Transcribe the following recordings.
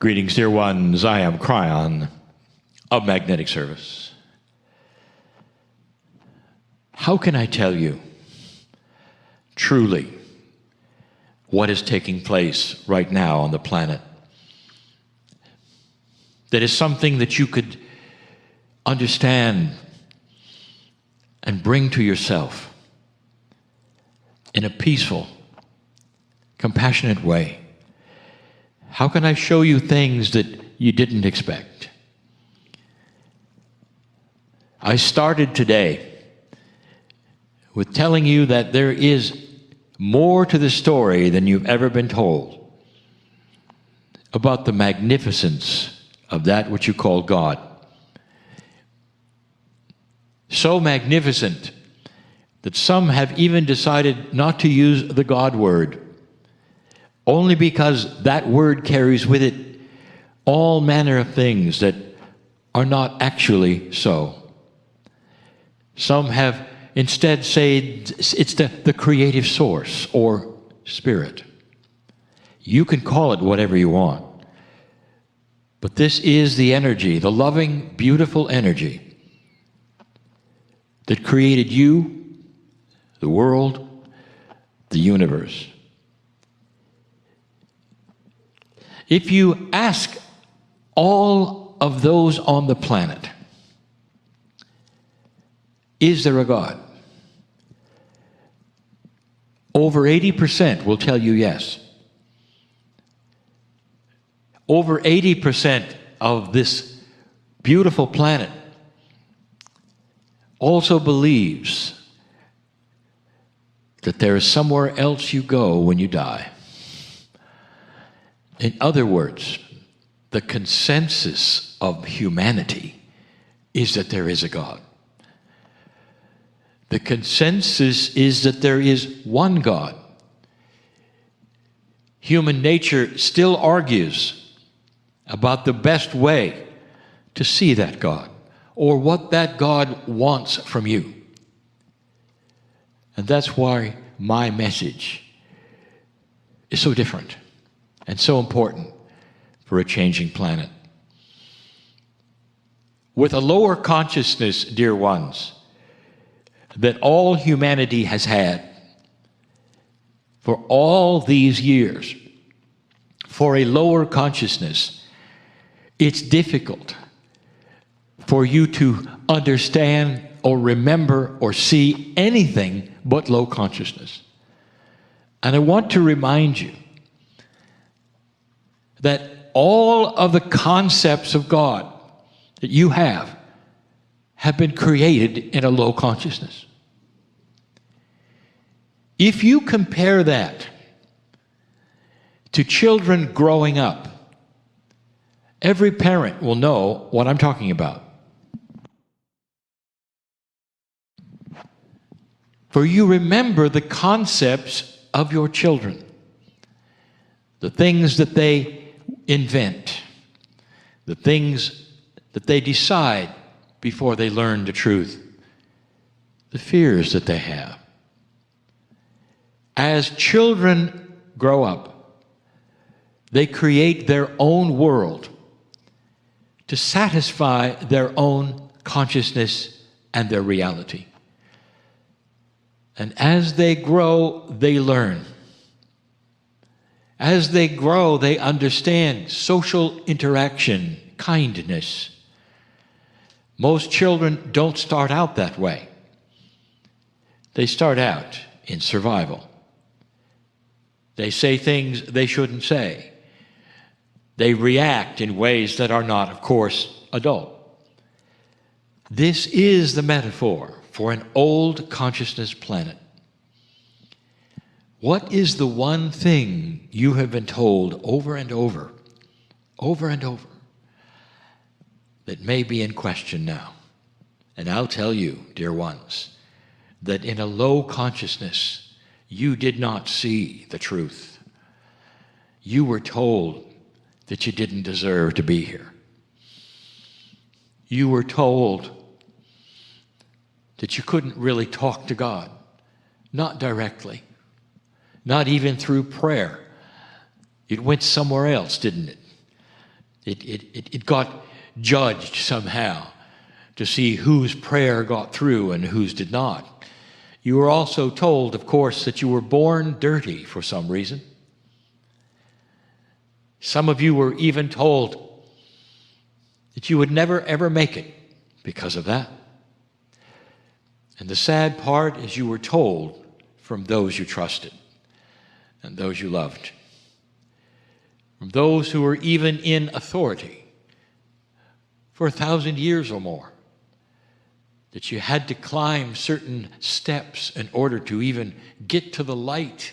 Greetings, dear ones. I am Kryon of Magnetic Service. How can I tell you truly what is taking place right now on the planet? That is something that you could understand and bring to yourself in a peaceful, compassionate way. How can I show you things that you didn't expect? I started today with telling you that there is more to the story than you've ever been told about the magnificence of that which you call God. So magnificent that some have even decided not to use the God word, only because that word carries with it all manner of things that are not actually so. Some have instead said it's the creative source or spirit. You can call it whatever you want. But this is the energy, the loving, beautiful energy that created you, the world, the universe. If you ask all of those on the planet, is there a God? Over 80% will tell you yes. Over 80% of this beautiful planet also believes that there is somewhere else you go when you die. In other words, the consensus of humanity is that there is a God. The consensus is that there is one God. Human nature still argues about the best way to see that God, or what that God wants from you. And that's why my message is so different and so important for a changing planet. With a lower consciousness, dear ones, that all humanity has had for all these years, for a lower consciousness, it's difficult for you to understand or remember or see anything but low consciousness. And I want to remind you that all of the concepts of God that you have been created in a low consciousness. If you compare that to children growing up, every parent will know what I'm talking about. For you remember the concepts of your children, the things that they invent, the things that they decide before they learn the truth, the fears that they have. As children grow up, they create their own world to satisfy their own consciousness and their reality. And as they grow, they learn. As they grow, they understand social interaction, kindness. Most children don't start out that way. They start out in survival. They say things they shouldn't say. They react in ways that are not, of course, adult. This is the metaphor for an old consciousness planet. What is the one thing you have been told over and over and over, that may be in question now? And I'll tell you, dear ones, that in a low consciousness, you did not see the truth. You were told that you didn't deserve to be here. You were told that you couldn't really talk to God, not directly, not even through prayer. It went somewhere else, didn't it? It got judged somehow to see whose prayer got through and whose did not. You were also told, of course, that you were born dirty for some reason. Some of you were even told that you would never, ever make it because of that. And the sad part is you were told from those you trusted and those you loved, from those who were even in authority for 1,000 years or more, that you had to climb certain steps in order to even get to the light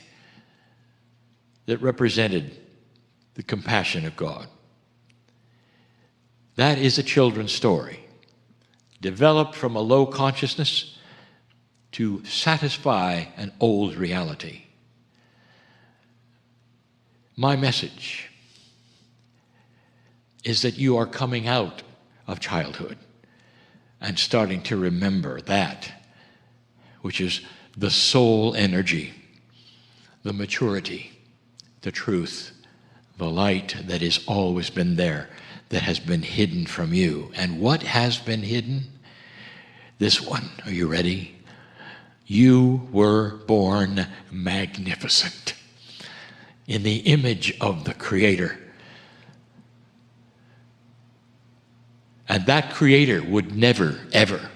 that represented the compassion of God. That is a children's story, developed from a low consciousness to satisfy an old reality. My message is that you are coming out of childhood and starting to remember that which is the soul energy, the maturity, the truth, the light that has always been there, that has been hidden from you. And what has been hidden? This one. Are you ready? You were born magnificent in the image of the Creator. And that Creator would never, ever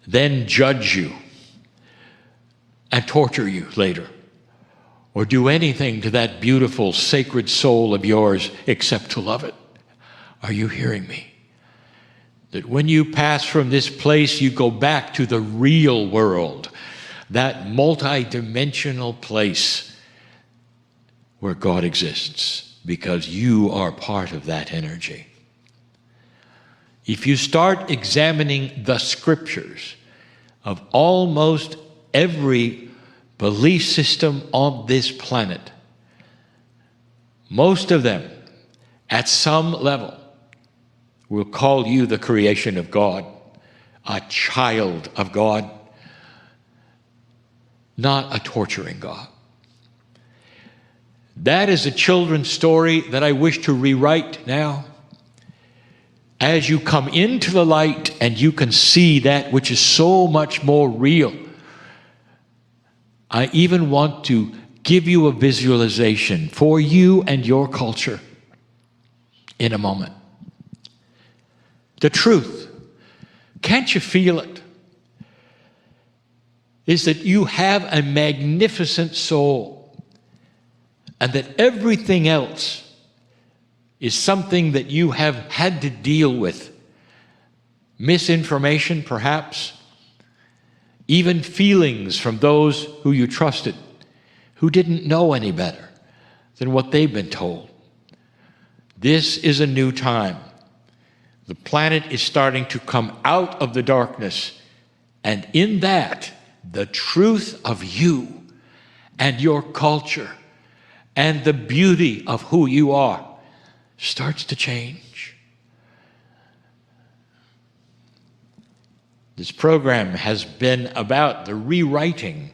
then judge you and torture you later, or do anything to that beautiful, sacred soul of yours except to love it. Are you hearing me? That when you pass from this place, you go back to the real world, that multi-dimensional place where God exists, because you are part of that energy. If you start examining the scriptures of almost every belief system on this planet, most of them, at some level, will call you the creation of God, a child of God, not a torturing God. That is a children's story that I wish to rewrite now. As you come into the light and you can see that which is so much more real, I even want to give you a visualization for you and your culture in a moment. The truth, can't you feel it? Is that you have a magnificent soul, and that everything else is something that you have had to deal with. Misinformation, perhaps, even feelings from those who you trusted, who didn't know any better than what they've been told. This is a new time. The planet is starting to come out of the darkness, and in that, the truth of you and your culture and the beauty of who you are starts to change. This program has been about the rewriting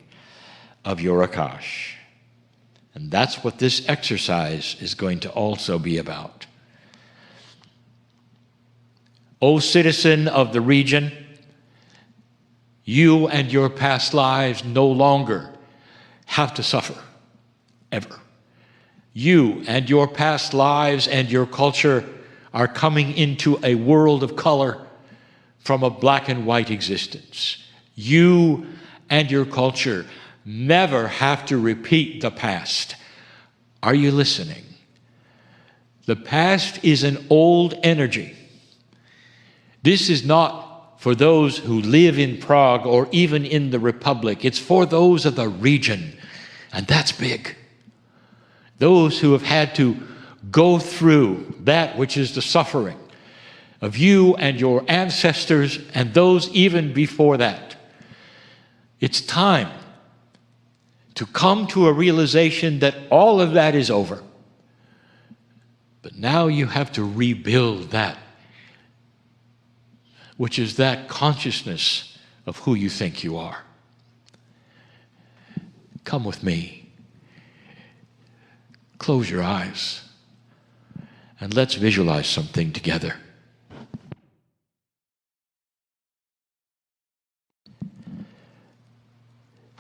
of your akash. And that's what this exercise is going to also be about. O citizen of the region, you and your past lives no longer have to suffer, ever. You and your past lives and your culture are coming into a world of color from a black and white existence. You and your culture never have to repeat the past. Are you listening? The past is an old energy. This is not for those who live in Prague or even in the Republic. It's for those of the region, and that's big. Those who have had to go through that which is the suffering of you and your ancestors and those even before that. It's time to come to a realization that all of that is over. But now you have to rebuild that, which is that consciousness of who you think you are. Come with me. Close your eyes and let's visualize something together.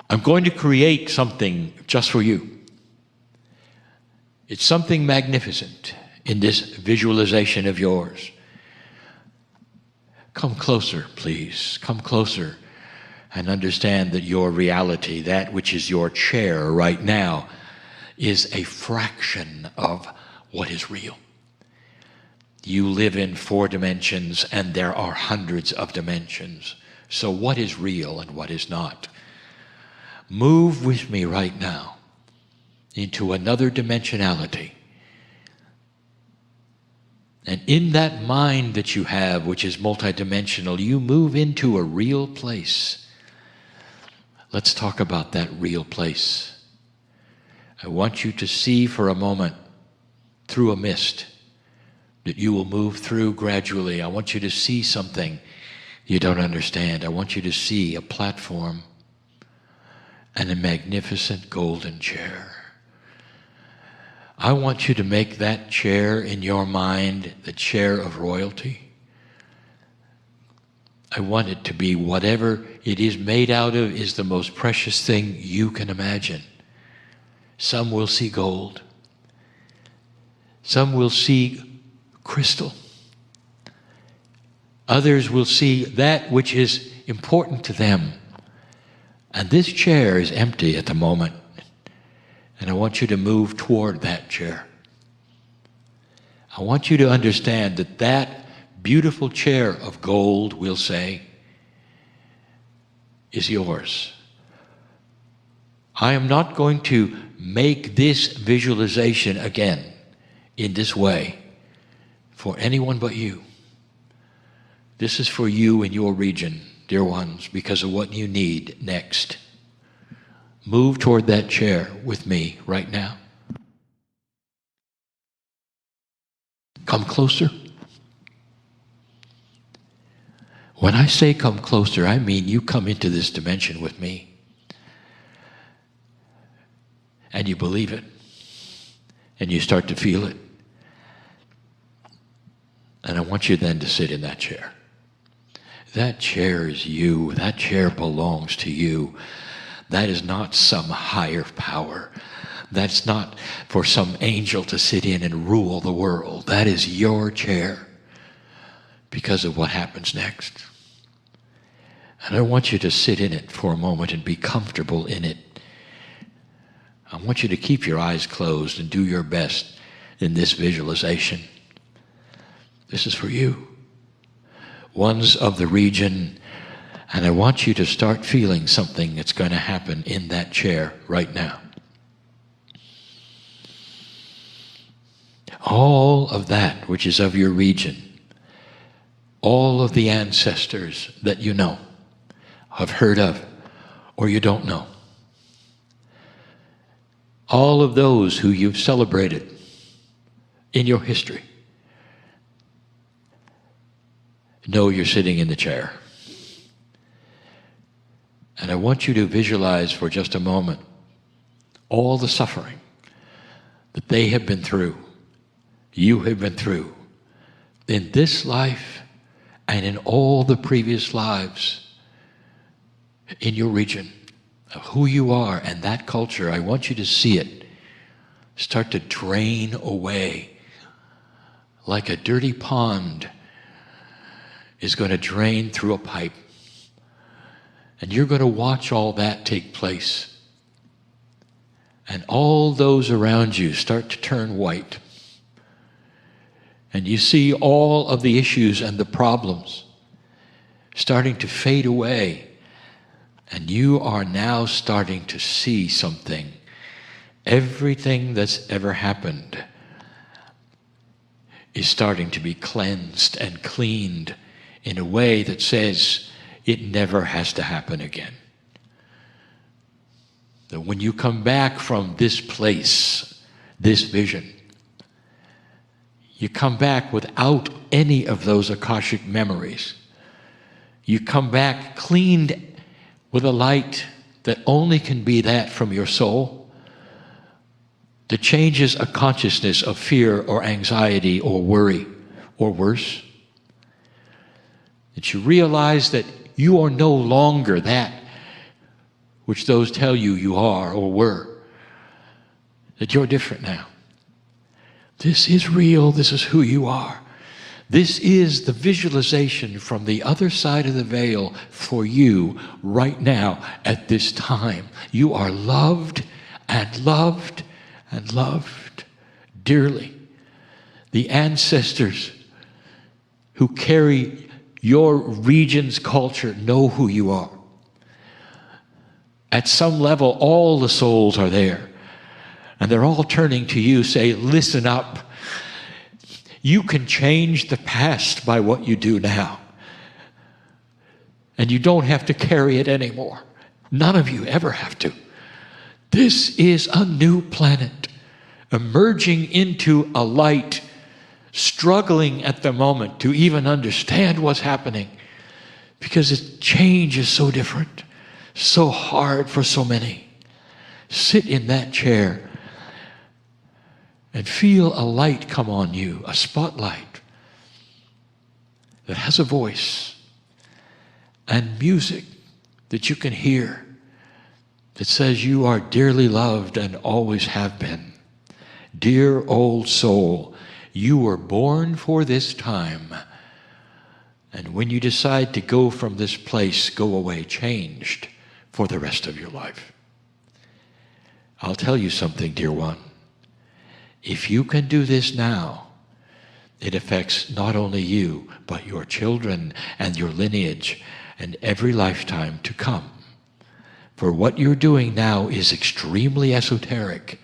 I'm going to create something just for you. It's something magnificent in this visualization of yours. Come closer, please. Come closer and understand that your reality, that which is your chair right now, is a fraction of what is real. You live in 4 dimensions, and there are hundreds of dimensions. So what is real and what is not? Move with me right now into another dimensionality. And in that mind that you have, which is multidimensional, you move into a real place. Let's talk about that real place. I want you to see for a moment through a mist that you will move through gradually. I want you to see something you don't understand. I want you to see a platform and a magnificent golden chair. I want you to make that chair in your mind the chair of royalty. I want it to be whatever it is made out of is the most precious thing you can imagine. Some will see gold. Some will see crystal. Others will see that which is important to them. And this chair is empty at the moment. And I want you to move toward that chair. I want you to understand that that beautiful chair of gold, we'll say, is yours. I am not going to make this visualization again in this way for anyone but you. This is for you in your region, dear ones, because of what you need next. Move toward that chair with me right now. Come closer. When I say come closer, I mean you come into this dimension with me. And you believe it. And you start to feel it. And I want you then to sit in that chair. That chair is you. That chair belongs to you. That is not some higher power. That's not for some angel to sit in and rule the world. That is your chair because of what happens next. And I want you to sit in it for a moment and be comfortable in it. I want you to keep your eyes closed and do your best in this visualization. This is for you. Ones of the region. And I want you to start feeling something that's going to happen in that chair right now. All of that which is of your region, all of the ancestors that you know, have heard of, or you don't know, all of those who you've celebrated in your history, know you're sitting in the chair. And I want you to visualize for just a moment all the suffering that they have been through, you have been through, in this life and in all the previous lives in your region, of who you are and that culture. I want you to see it start to drain away like a dirty pond is going to drain through a pipe. And you're going to watch all that take place. And all those around you start to turn white. And you see all of the issues and the problems starting to fade away. And you are now starting to see something. Everything that's ever happened is starting to be cleansed and cleaned in a way that says, it never has to happen again. That when you come back from this place, this vision, you come back without any of those akashic memories. You come back cleaned with a light that only can be that from your soul. that changes a consciousness of fear or anxiety or worry, or worse. That you realize that you are no longer that which those tell you you are or were. That you're different now. This is real. This is who you are. This is the visualization from the other side of the veil for you right now at this time. You are loved and loved and loved dearly. The ancestors who carry your region's culture know who you are. At some level, all the souls are there. And they're all turning to you, say, listen up. You can change the past by what you do now. And you don't have to carry it anymore. None of you ever have to. This is a new planet, emerging into a light, struggling at the moment to even understand what's happening. Because change is so different, so hard for so many. Sit in that chair and feel a light come on you, a spotlight that has a voice and music that you can hear that says you are dearly loved and always have been. Dear old soul, you were born for this time. And when you decide to go from this place, go away changed for the rest of your life. I'll tell you something, dear one. If you can do this now, it affects not only you, but your children and your lineage and every lifetime to come. For what you're doing now is extremely esoteric,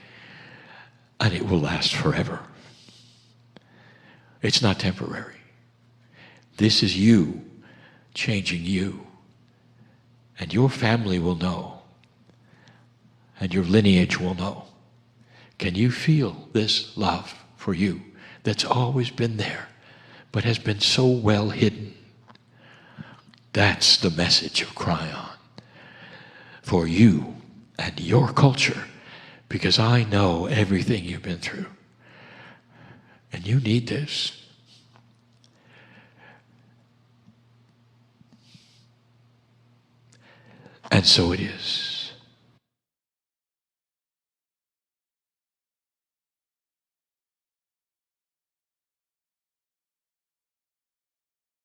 and it will last forever. It's not temporary. This is you changing you. And your family will know. And your lineage will know. Can you feel this love for you that's always been there, but has been so well hidden? That's the message of Kryon for you and your culture, because I know everything you've been through. And you need this. And so it is.